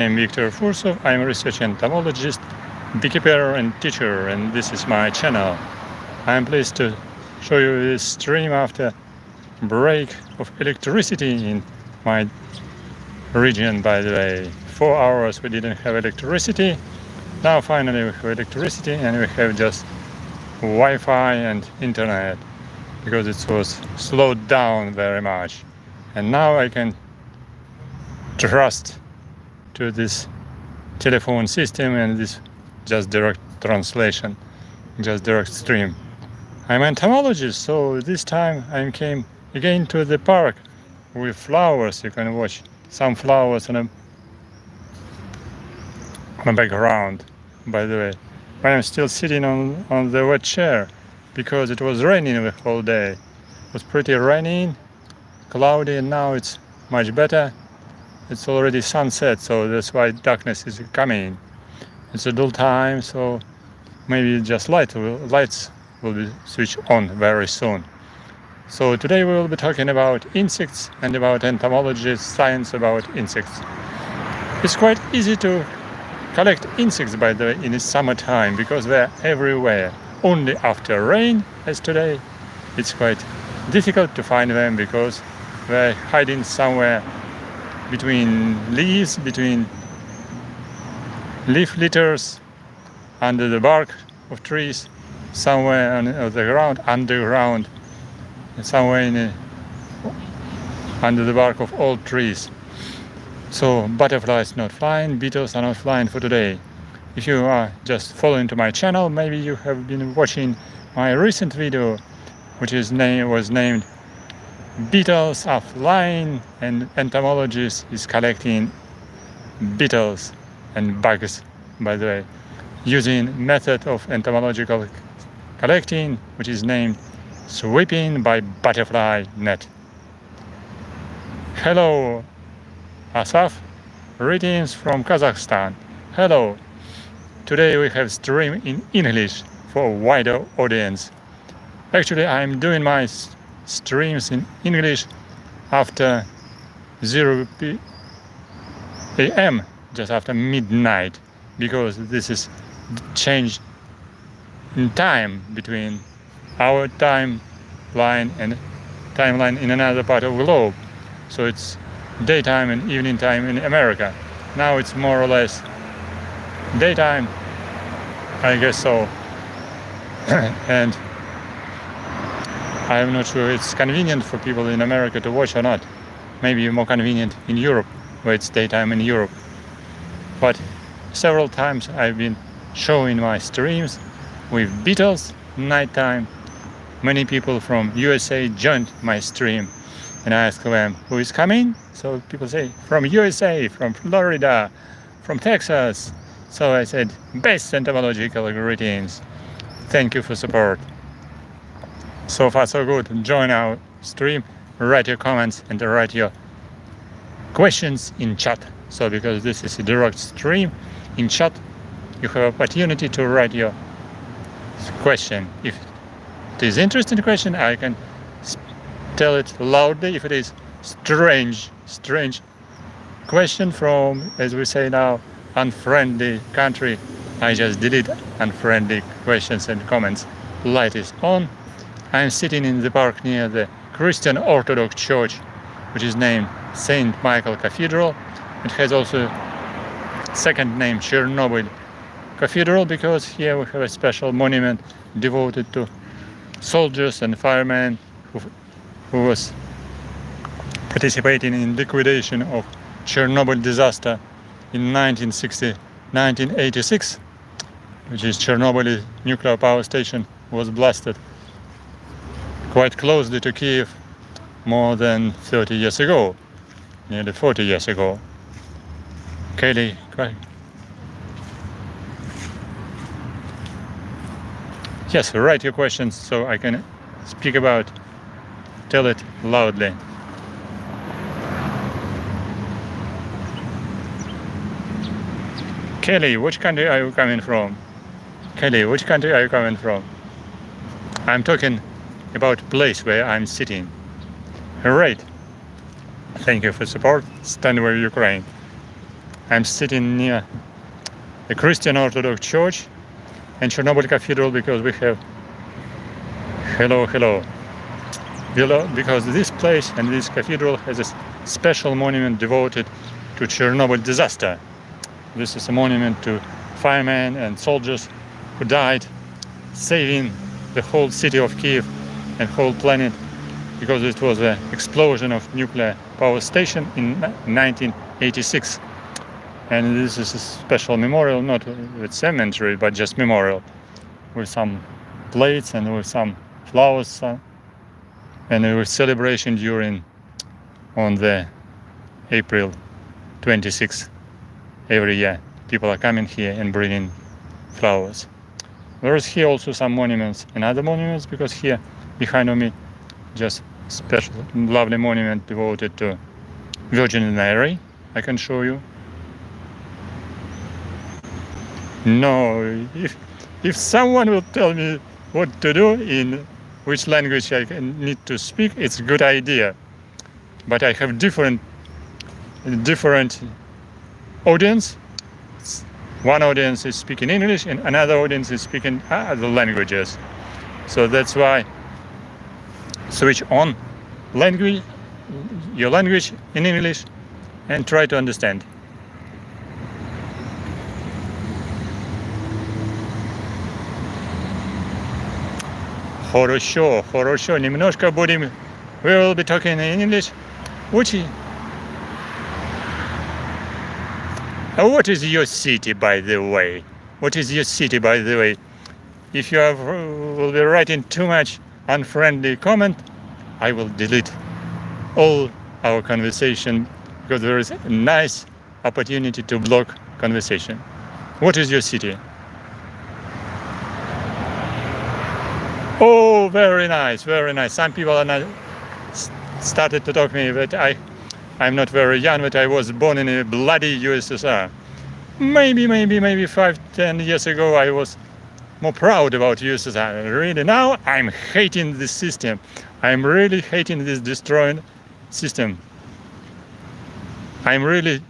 I'm Victor Fursov. I'm a research entomologist, beekeeper and teacher, and this is my channel. I'm pleased to show you this stream after break of electricity in my region, by the way. 4 hours we didn't have electricity. Now finally we have electricity and we have just Wi-Fi and internet because it was slowed down very much. And now I can trust to this telephone system and this just direct translation, just direct stream. I'm an entomologist, so this time I came again to the park with flowers. You can watch some flowers on a background, by the way. But I'm still sitting on the wet chair because it was raining the whole day. It was pretty rainy, cloudy, and now it's much better. It's already sunset, so that's why darkness is coming. It's a dull time, so maybe just lights will be switched on very soon. So today we will be talking about insects and about entomology, science about insects. It's quite easy to collect insects, by the way, in the summertime because they're everywhere. Only after rain, as today, it's quite difficult to find them because they're hiding somewhere between leaves, between leaf litters, under the bark of trees, somewhere on the ground, underground, somewhere under the bark of old trees. So butterflies not flying, beetles are not flying for today. If you are just following to my channel, maybe you have been watching my recent video, which was named Beetles are Flying and Entomologist is collecting beetles and bugs, by the way, using method of entomological collecting, which is named sweeping by butterfly net. Hello, Asaf. Greetings from Kazakhstan. Hello. Today we have stream in English for a wider audience. Actually, I'm doing my streams in English after 0 p.m., just after midnight, because this is changed in time between our timeline and timeline in another part of the globe. So it's daytime and evening time in America. Now it's more or less daytime, I guess so. And I'm not sure it's convenient for people in America to watch or not. Maybe more convenient in Europe, where it's daytime in Europe. But several times I've been showing my streams with beetles nighttime. Many people from USA joined my stream and I asked them who is coming. So people say from USA, from Florida, from Texas. So I said best entomological greetings. Thank you for support. So far so good. Join our stream, write your comments and write your questions in chat. So because this is a direct stream, in chat you have opportunity to write your question. If it is interesting question, I can tell it loudly. If it is strange question from, as we say now, unfriendly country, I just delete unfriendly questions and comments. Light is on. I'm sitting in the park near the Christian Orthodox Church, which is named St. Michael Cathedral. It has also second name Chernobyl Cathedral because here we have a special monument devoted to soldiers and firemen who was participating in liquidation of Chernobyl disaster in 1986, which is Chernobyl nuclear power station was blasted quite closely to Kyiv more than 30 years ago, nearly 40 years ago. Kelly, yes, write your questions so I can speak about, tell it loudly. Kelly, which country are you coming from? Kelly, which country are you coming from? I'm talking about place where I'm sitting. Alright. Thank you for support. Stand with Ukraine. I'm sitting near the Christian Orthodox Church and Chernobyl Cathedral because we have hello because this place and this cathedral has a special monument devoted to Chernobyl disaster. This is a monument to firemen and soldiers who died saving the whole city of Kyiv and whole planet because it was an explosion of nuclear power station in 1986. And this is a special memorial, not with cemetery, but just memorial, with some plates and with some flowers, and with celebration on the April 26th every year. People are coming here and bringing flowers. There is here also some monuments and other monuments, because here behind me just special lovely monument devoted to Virgin Mary. I can show you. No, if someone will tell me what to do, in which language I need to speak, it's a good idea. But I have different audience. One audience is speaking English and another audience is speaking other languages. So that's why switch on your language in English and try to understand. Хорошо. Немножко будем. We will be talking in English. What is your city, by the way? What is your city, by the way? If you will be writing too much unfriendly comment, I will delete all our conversation, because there is a nice opportunity to block conversation. What is your city? Oh, very nice. Some people are not started to talk to me that I'm not very young, but I was born in a bloody USSR. Maybe 5-10 years ago I was more proud about USSR. Really, now I'm hating this system. I'm really hating this destroying system. I'm really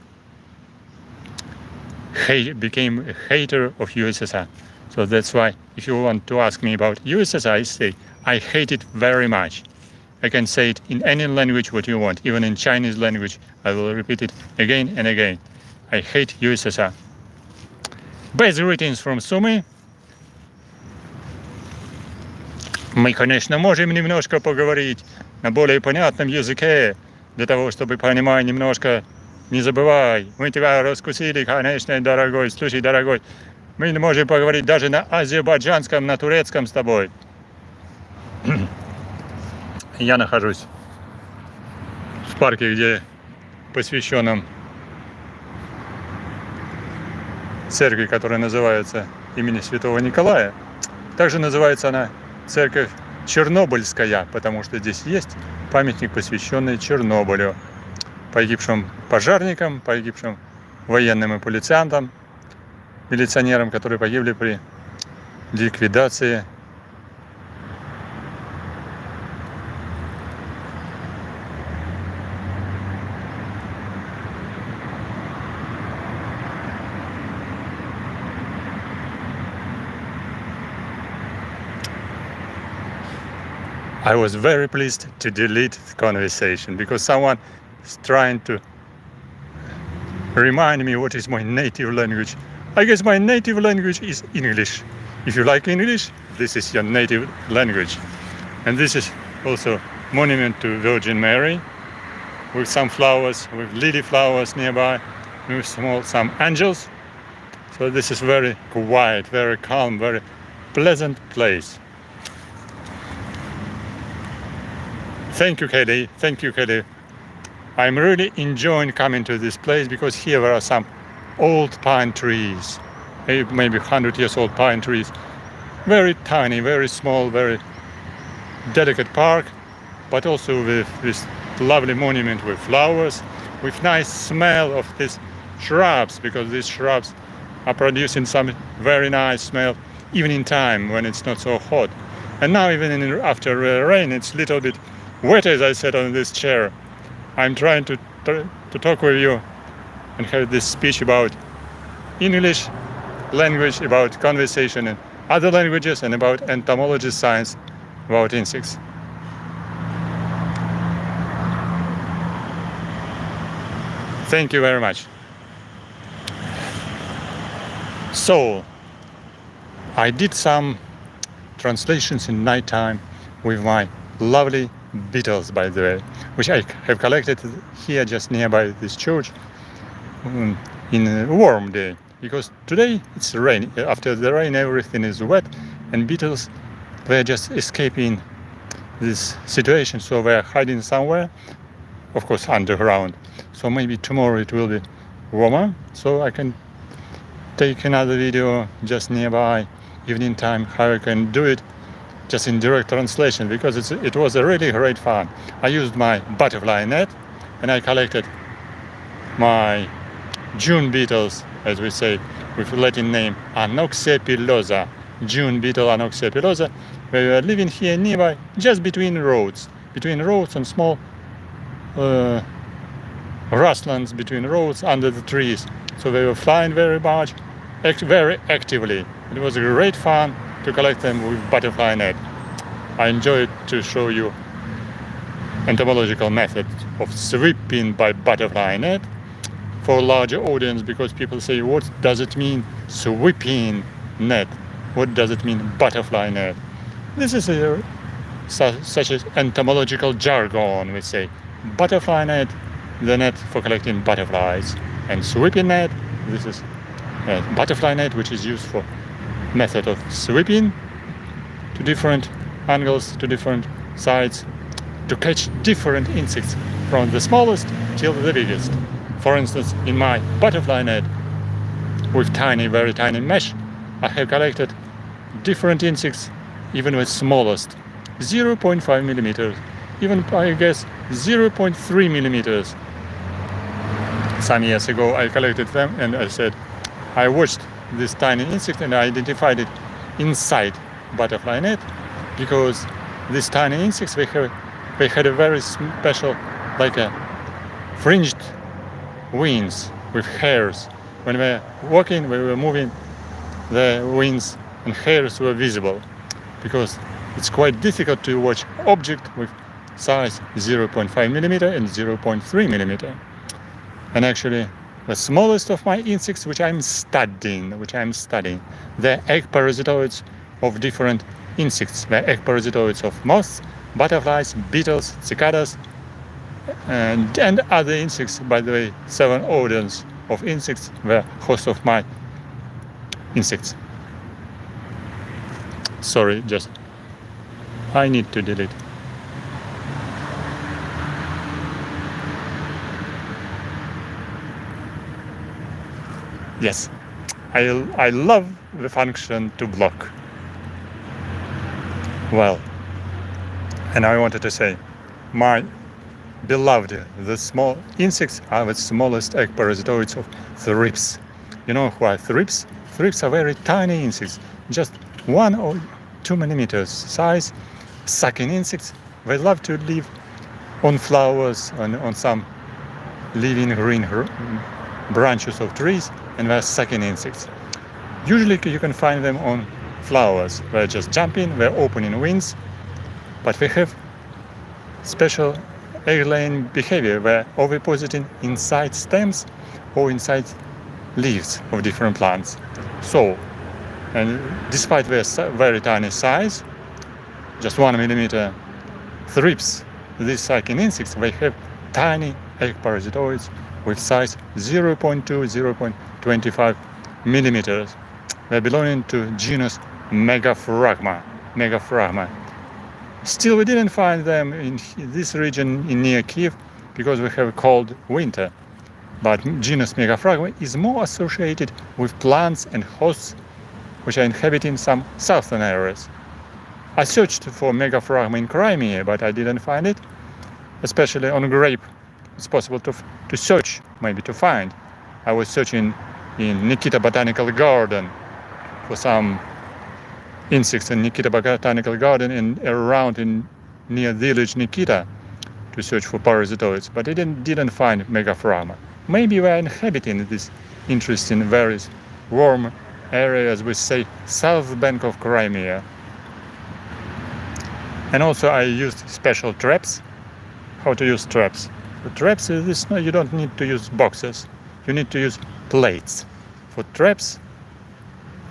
became a hater of USSR. So that's why if you want to ask me about USSR, I say I hate it very much. I can say it in any language what you want, even in Chinese language. I will repeat it again and again. I hate USSR. Best greetings from Sumy. Мы, конечно, можем немножко поговорить на более понятном языке, для того, чтобы понимать немножко. Не забывай, мы тебя раскусили, конечно, дорогой. Слушай, дорогой, мы можем поговорить даже на азербайджанском, на турецком с тобой. Я нахожусь в парке, где посвященном церкви, которая называется имени Святого Николая. Также называется она церковь Чернобыльская, потому что здесь есть памятник, посвященный Чернобылю, погибшим пожарникам, погибшим военным и полицейским, милиционерам, которые погибли при ликвидации I was very pleased to delete the conversation because someone is trying to remind me what is my native language. I guess my native language is English. If you like English, this is your native language. And this is also monument to Virgin Mary with some flowers, with lily flowers nearby, with some angels. So this is very quiet, very calm, very pleasant place. Thank you, Kelly. I'm really enjoying coming to this place because here there are some old pine trees, maybe 100 years old pine trees. Very tiny, very small, very delicate park, but also with this lovely monument with flowers, with nice smell of these shrubs, because these shrubs are producing some very nice smell even in time when it's not so hot. And now even after rain, it's a little bit wet, as I said, on this chair. I'm trying to talk with you and have this speech about English language, about conversation in other languages, and about entomology science, about insects. Thank you very much. So, I did some translations in night time with my lovely beetles, by the way, which I have collected here just nearby this church in a warm day, because today it's rain. After the rain everything is wet, and beetles, they're just escaping this situation, so they're hiding somewhere, of course underground. So maybe tomorrow it will be warmer, so I can take another video just nearby, evening time, how I can do it just in direct translation, because it was a really great fun. I used my butterfly net, and I collected my June beetles, as we say, with Latin name Anoxia pilosa, June beetle Anoxia pilosa. They were living here nearby, just between roads and small grasslands between roads under the trees. So they were flying very much, very actively. It was great fun to collect them with butterfly net. I enjoyed to show you entomological method of sweeping by butterfly net for a larger audience, because people say, what does it mean sweeping net? What does it mean butterfly net? This is such as entomological jargon. We say butterfly net, the net for collecting butterflies, and sweeping net, this is butterfly net, which is used for method of sweeping to different angles, to different sides, to catch different insects from the smallest till the biggest. For instance, in my butterfly net with tiny, very tiny mesh, I have collected different insects, even with smallest 0.5 millimeters, even I guess 0.3 millimeters. Some years ago I collected them, and I said I watched this tiny insect and I identified it inside butterfly net, because these tiny insects, they had a very special, like a fringed wings with hairs. When we were walking, we were moving, the wings and hairs were visible, because it's quite difficult to watch object with size 0.5 millimeter and 0.3 millimeter. And actually, the smallest of my insects, which I'm studying, they're egg parasitoids of different insects. They're egg parasitoids of moths, butterflies, beetles, cicadas, and other insects. By the way, 7 orders of insects were host of my insects. Sorry, just I need to delete. Yes, I love the function to block. Well, and I wanted to say, my beloved, the small insects are the smallest egg parasitoids of thrips. You know who are thrips? Thrips are very tiny insects, just 1 or 2 millimeters size, sucking insects. They love to live on flowers, on some living green branches of trees, and they're sucking insects. Usually you can find them on flowers. They're just jumping, they're opening wings, but they have special egg-laying behavior. They're ovipositing inside stems or inside leaves of different plants. So, and despite their very tiny size, just 1 millimeter thrips, these sucking insects, they have tiny egg parasitoids with size 0.2, 0.25 millimeters. They're belonging to genus Megaphragma. Still, we didn't find them in this region near Kyiv because we have a cold winter. But genus Megaphragma is more associated with plants and hosts which are inhabiting some southern areas. I searched for Megaphragma in Crimea, but I didn't find it, especially on grape. It's possible to search, maybe to find. I was searching in Nikita Botanical Garden for some insects in Nikita Botanical Garden and around near village Nikita to search for parasitoids, but I didn't find Megaphragma. maybe we are inhabiting this interesting, very warm areas, we say south bank of Crimea. And also I used special traps. How to use traps? The traps is this, no, you don't need to use boxes. You need to use plates. For traps,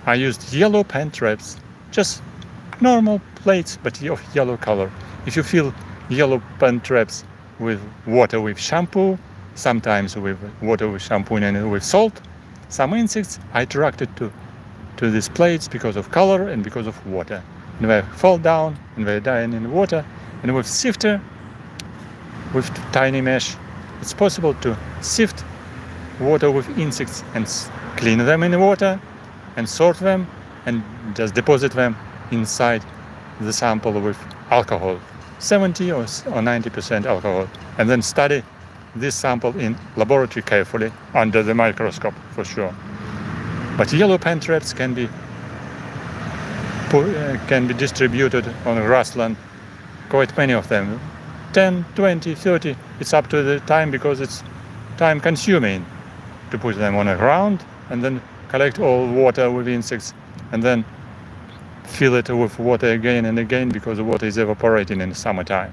I used yellow pen traps. Just normal plates, but of yellow color. If you fill yellow pen traps with water with shampoo, sometimes with water with shampoo and with salt, some insects are attracted to these plates because of color and because of water. And they fall down and they die in the water. And with sifter, with tiny mesh, it's possible to sift water with insects and clean them in the water and sort them and just deposit them inside the sample with alcohol, 70 or 90% alcohol, and then study this sample in laboratory carefully under the microscope for sure. But yellow pen traps can be distributed on grassland, quite many of them, 10, 20, 30, it's up to the time because it's time consuming to put them on the ground and then collect all water with insects and then fill it with water again and again because the water is evaporating in the summertime.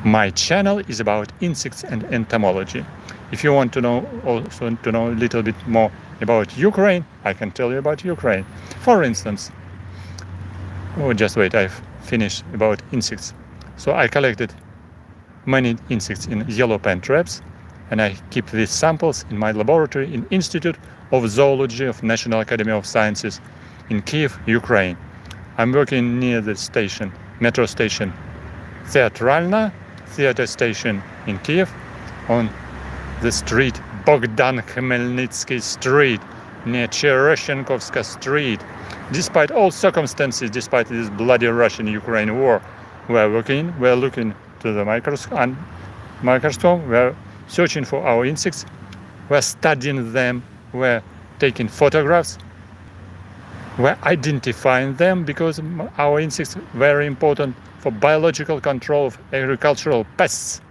My channel is about insects and entomology. If you want to know also to know a little bit more about Ukraine, I can tell you about Ukraine. For instance, just wait, I've finished about insects. So I collected many insects in yellow pen traps and I keep these samples in my laboratory in Institute of Zoology of National Academy of Sciences in Kyiv, Ukraine. I'm working near the station, metro station Theatralna, theater station in Kyiv, on the street Bogdan Khmelnytsky Street, near Chereshenkovska Street. Despite all circumstances, despite this bloody Russian-Ukraine war, we're looking to the microscope, we're searching for our insects, we're studying them, we're taking photographs, we're identifying them because our insects are very important for biological control of agricultural pests.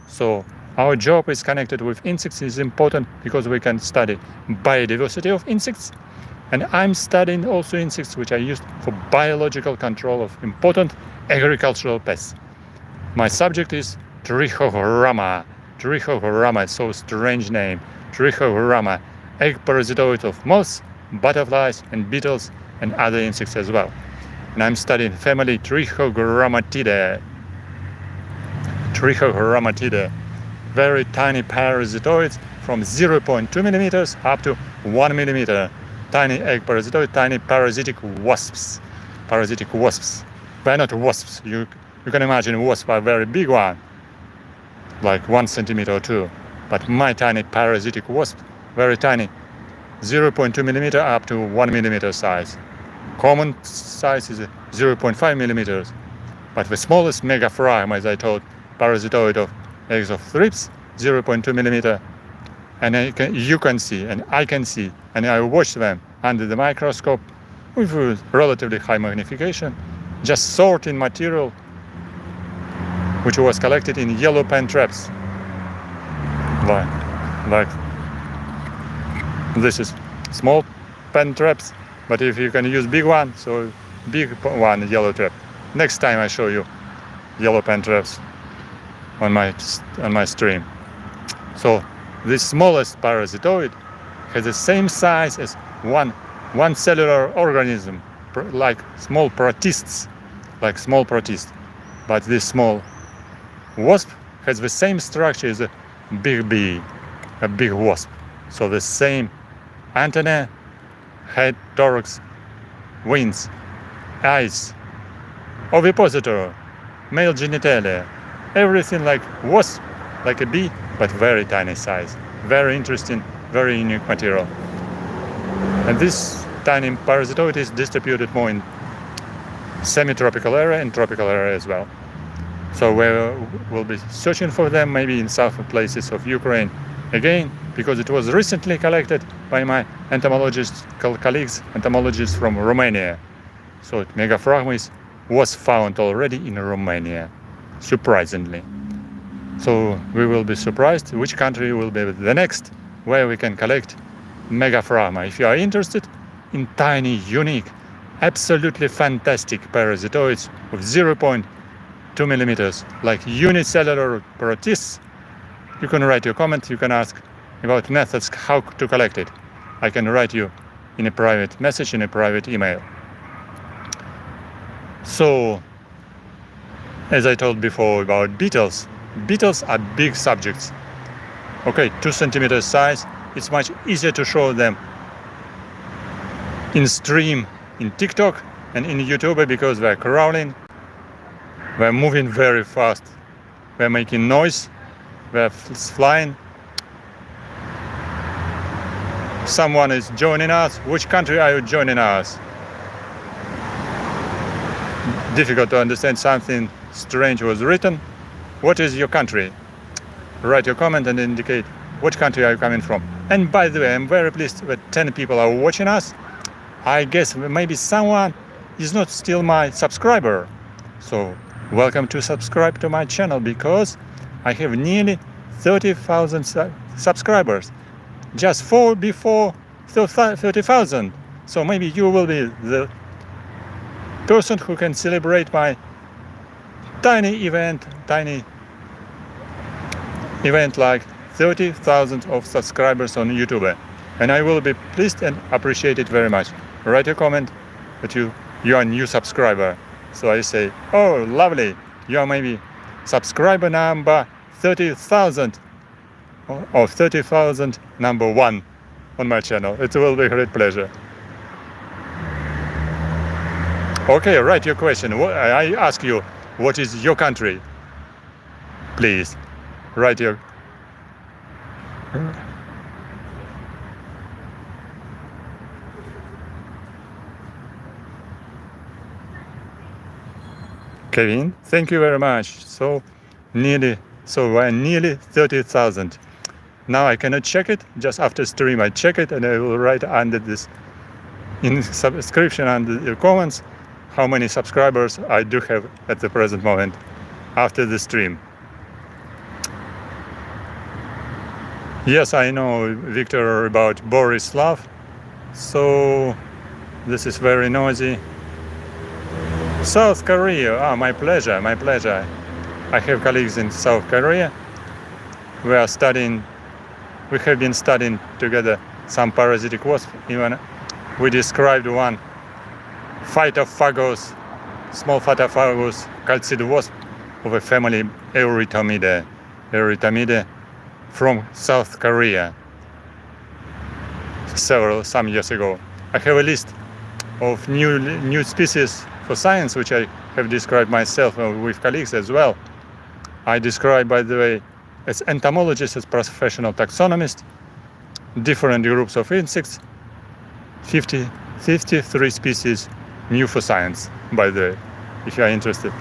So our job is connected with insects is important because we can study biodiversity of insects. And I'm studying also insects which are used for biological control of important agricultural pests. My subject is Trichogramma. Trichogramma, it's so strange name. Trichogramma, egg parasitoid of moths, butterflies and beetles and other insects as well. And I'm studying family Trichogrammatidae. Trichogrammatidae, very tiny parasitoids from 0.2 millimeters up to 1 millimeter. Tiny egg parasitoid, tiny parasitic wasps. Parasitic wasps. They're not wasps. You can imagine wasps are very big one, like 1 centimeter or 2. But my tiny parasitic wasp, very tiny, 0.2 millimeter up to 1 millimeter size. Common size is 0.5 millimeters. But the smallest megaphragm, as I told, parasitoid of eggs of thrips, 0.2 millimeter. And you can see, and I can see, and I watch them under the microscope with relatively high magnification, just sorting material which was collected in yellow pen traps. Like this is small pen traps, but if you can use big one, so big one yellow trap. Next time I show you yellow pen traps on my stream. So this smallest parasitoid has the same size as one cellular organism, like small protists, But this small wasp has the same structure as a big bee, a big wasp. So the same antenna, head, thorax, wings, eyes, ovipositor, male genitalia, everything like wasp, like a bee, but very tiny size. Very interesting, very unique material. And this tiny parasitoid is distributed more in semi-tropical area and tropical area as well. So we'll be searching for them maybe in southern places of Ukraine again, because it was recently collected by my entomologist colleagues, entomologists from Romania. So Megaphragmis was found already in Romania, surprisingly. So we will be surprised which country will be the next where we can collect megaphragma. If you are interested in tiny, unique, absolutely fantastic parasitoids of 0.2 millimeters, like unicellular protists, you can write your comment, you can ask about methods how to collect it. I can write you in a private message, in a private email. So, as I told before about beetles, beetles are big subjects. Okay, 2 centimeters size, it's much easier to show them in stream in TikTok and in YouTube because they're crawling, they're moving very fast, they're making noise, they're flying. Someone is joining us. Which country are you joining us? Difficult to understand, something strange was written. What is your country? Write your comment and indicate which country are you coming from. And by the way, I'm very pleased that 10 people are watching us. I guess maybe someone is not still my subscriber. So welcome to subscribe to my channel because I have nearly 30,000 subscribers. Just 4 before 30,000. So maybe you will be the person who can celebrate my tiny event like 30,000 of subscribers on YouTube. And I will be pleased and appreciate it very much. Write a comment that you are a new subscriber. So I say, oh, lovely, you are maybe subscriber number 30,000 or 30,000 number 1 on my channel. It will be a great pleasure. Okay, write your question. I ask you, what is your country? Please, write your... Kevin, thank you very much. So we're nearly 30,000. Now I cannot check it. Just after stream I check it and I will write under this in subscription under the comments how many subscribers I do have at the present moment after the stream. Yes, I know, Victor, about Borislav. So this is very noisy. South Korea, my pleasure, my pleasure. I have colleagues in South Korea. We have been studying together some parasitic wasp. Even we described one phytophagous, small phytophagous calcid wasp of a family Eurytomidae from South Korea some years ago. I have a list of new species for science which I have described myself with colleagues as well. I describe, by the way, as entomologist, as professional taxonomist, different groups of insects, 53 species new for science, by the way, if you are interested.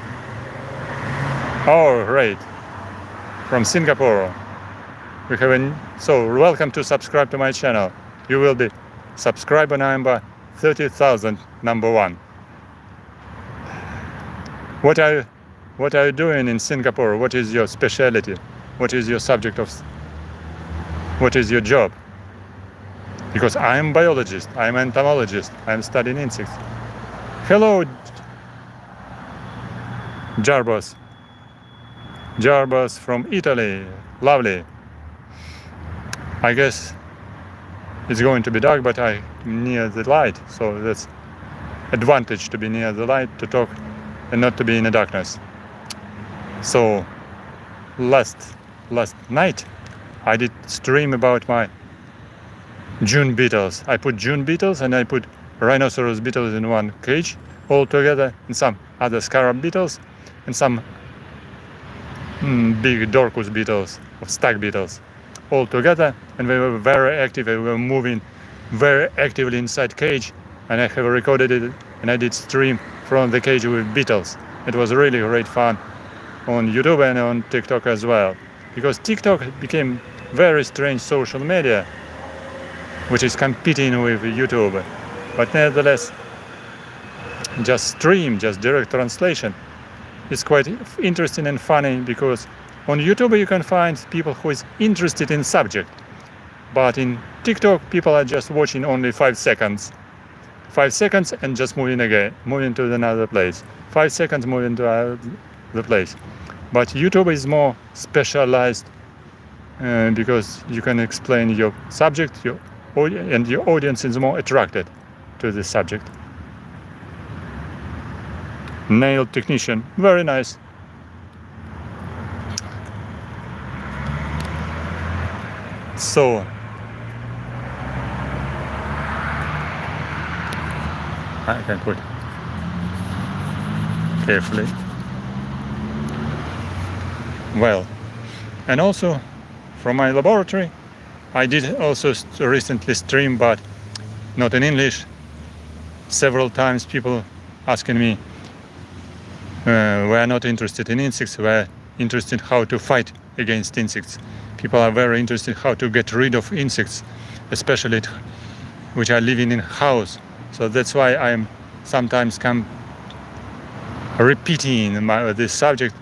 Oh, great. From Singapore. We have so welcome to subscribe to my channel. You will be subscriber number 30,000 number 1. What are you doing in Singapore? What is your specialty? What is your subject of? What is your job? Because I am biologist, I am entomologist, I am studying insects. Hello, Jarbas. Jarbas from Italy. Lovely. I guess it's going to be dark, but I'm near the light, so that's advantage to be near the light to talk and not to be in the darkness. So last night I did stream about my June beetles. I put June beetles and I put rhinoceros beetles in one cage all together, and some other scarab beetles and some big Dorcus beetles or stag beetles all together, and they were very active. They were moving very actively inside cage, and I have recorded it and I did stream from the cage with beetles. It was really great fun on YouTube and on TikTok as well, because TikTok became very strange social media which is competing with YouTube, but nevertheless just stream, just direct translation is quite interesting and funny, because On YouTube you can find people who is interested in subject, but in TikTok people are just watching only 5 seconds. 5 seconds and just moving to another place. 5 seconds moving to the place. But YouTube is more specialized because you can explain your subject, and your audience is more attracted to the subject. Nail technician, very nice. So I can put carefully. Well, and also from my laboratory I did also recently stream, but not in English. Several times people asking me we are not interested in insects, we are interested in how to fight against insects. People are very interested how to get rid of insects, especially which are living in house. So that's why I am sometimes repeating this subject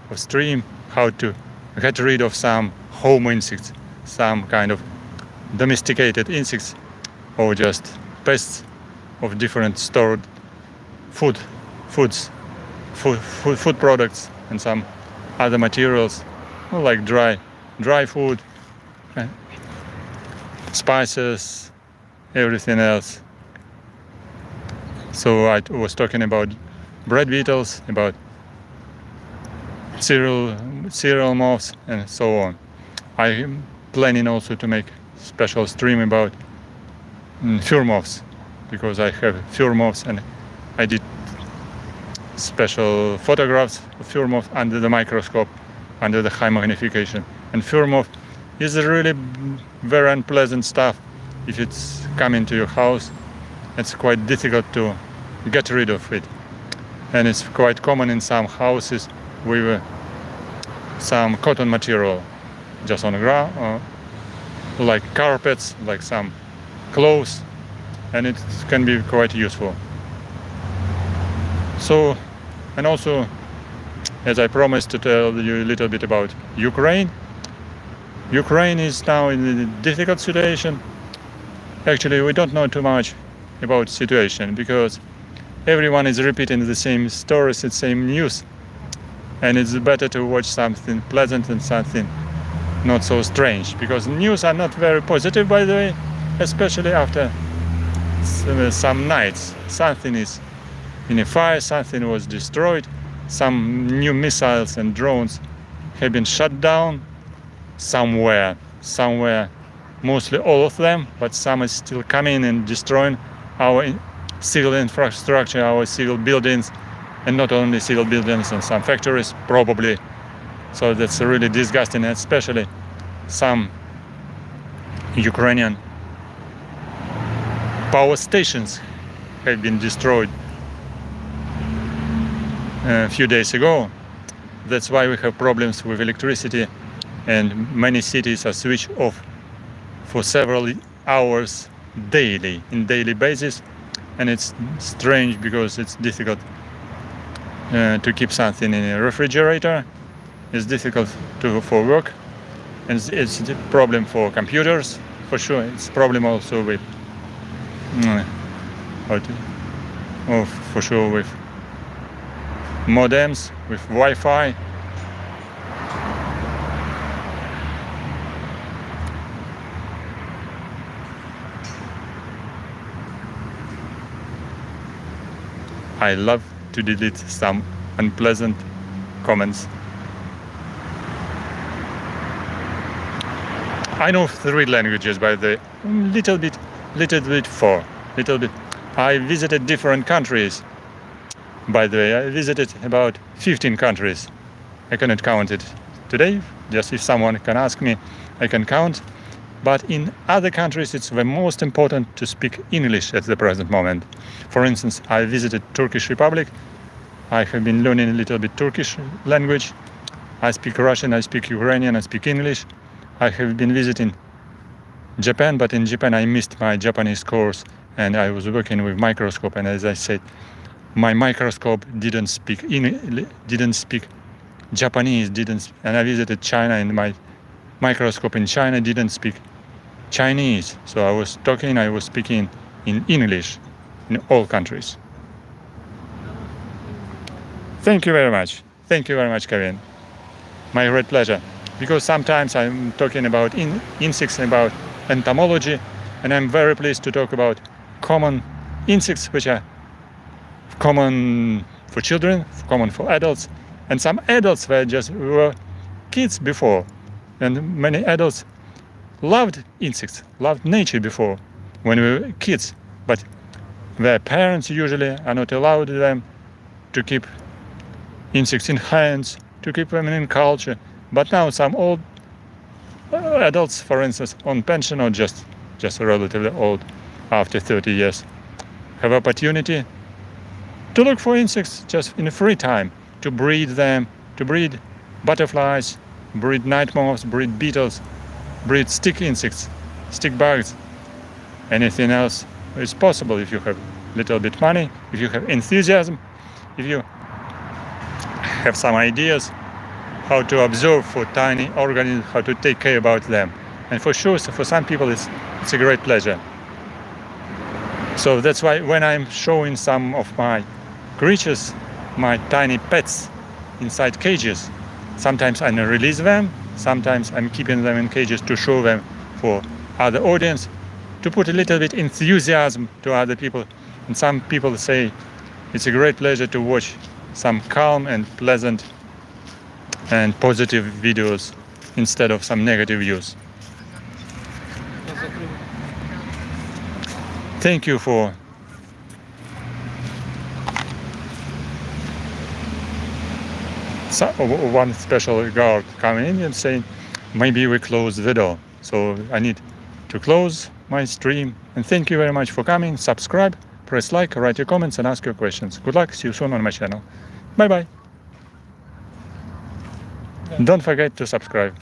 of stream, how to get rid of some home insects, some kind of domesticated insects, or just pests of different stored food products and some other materials, like dry food, spices, everything else. So I was talking about bread beetles, about cereal moths, and so on. I am planning also to make special stream about fur moths, because I have fur moths and I did special photographs of fur moth under the microscope, under the high magnification. And fur moth is really very unpleasant stuff. If it's coming to your house, it's quite difficult to get rid of it. And it's quite common in some houses with some cotton material just on the ground, like carpets, like some clothes, and it can be quite useful. So, and also, as I promised to tell you a little bit about Ukraine. Ukraine is now in a difficult situation. Actually, we don't know too much about situation because everyone is repeating the same stories and same news, and it's better to watch something pleasant and something not so strange, because news are not very positive, by the way, especially after some nights. Something is in a fire, something was destroyed, some new missiles and drones have been shut down somewhere, mostly all of them, but some is still coming and destroying our civil infrastructure, our civil buildings, and not only civil buildings, and some factories probably. So that's really disgusting, especially some Ukrainian power stations have been destroyed a few days ago. That's why we have problems with electricity, and many cities are switched off for several hours daily, in daily basis. And it's strange because it's difficult to keep something in a refrigerator. It's difficult for work, and it's a problem for computers, for sure. It's a problem also with for sure with modems, with Wi-Fi. I love to delete some unpleasant comments. I know 3 languages, by the little bit. I visited different countries. By the way, I visited about 15 countries. I cannot count it today. Just if someone can ask me, I can count. But in other countries, it's the most important to speak English at the present moment. For instance, I visited Turkish Republic. I have been learning a little bit Turkish language. I speak Russian, I speak Ukrainian, I speak English. I have been visiting Japan, but in Japan I missed my Japanese course, and I was working with microscope. And as I said, my microscope didn't speak Japanese didn't, and I visited China, and my microscope in China didn't speak Chinese. So I was speaking in English in all countries. Thank you very much. Thank you very much, Kevin. My great pleasure. Because sometimes I'm talking about insects, about entomology, and I'm very pleased to talk about common insects which are common for children, common for adults, and some adults were kids before, and many adults loved insects, loved nature before when we were kids, but their parents usually are not allowed them to keep insects in hands, to keep them in culture. But now some old adults, for instance, on pension or just relatively old, after 30 years, have opportunity to look for insects just in free time, to breed them, to breed butterflies, breed night moths, breed beetles, breed stick insects, stick bugs. Anything else is possible if you have a little bit money, if you have enthusiasm, if you have some ideas how to observe for tiny organisms, how to take care about them. And for sure, for some people, it's a great pleasure. So that's why when I'm showing some of my creatures, my tiny pets inside cages, sometimes I release them, sometimes I'm keeping them in cages to show them for other audience, to put a little bit enthusiasm to other people. And some people say it's a great pleasure to watch some calm and pleasant and positive videos instead of some negative views. Thank you for one special guard coming in and saying, maybe we close the door. So I need to close my stream. And thank you very much for coming. Subscribe, press like, write your comments and ask your questions. Good luck. See you soon on my channel. Bye bye. Don't forget to subscribe.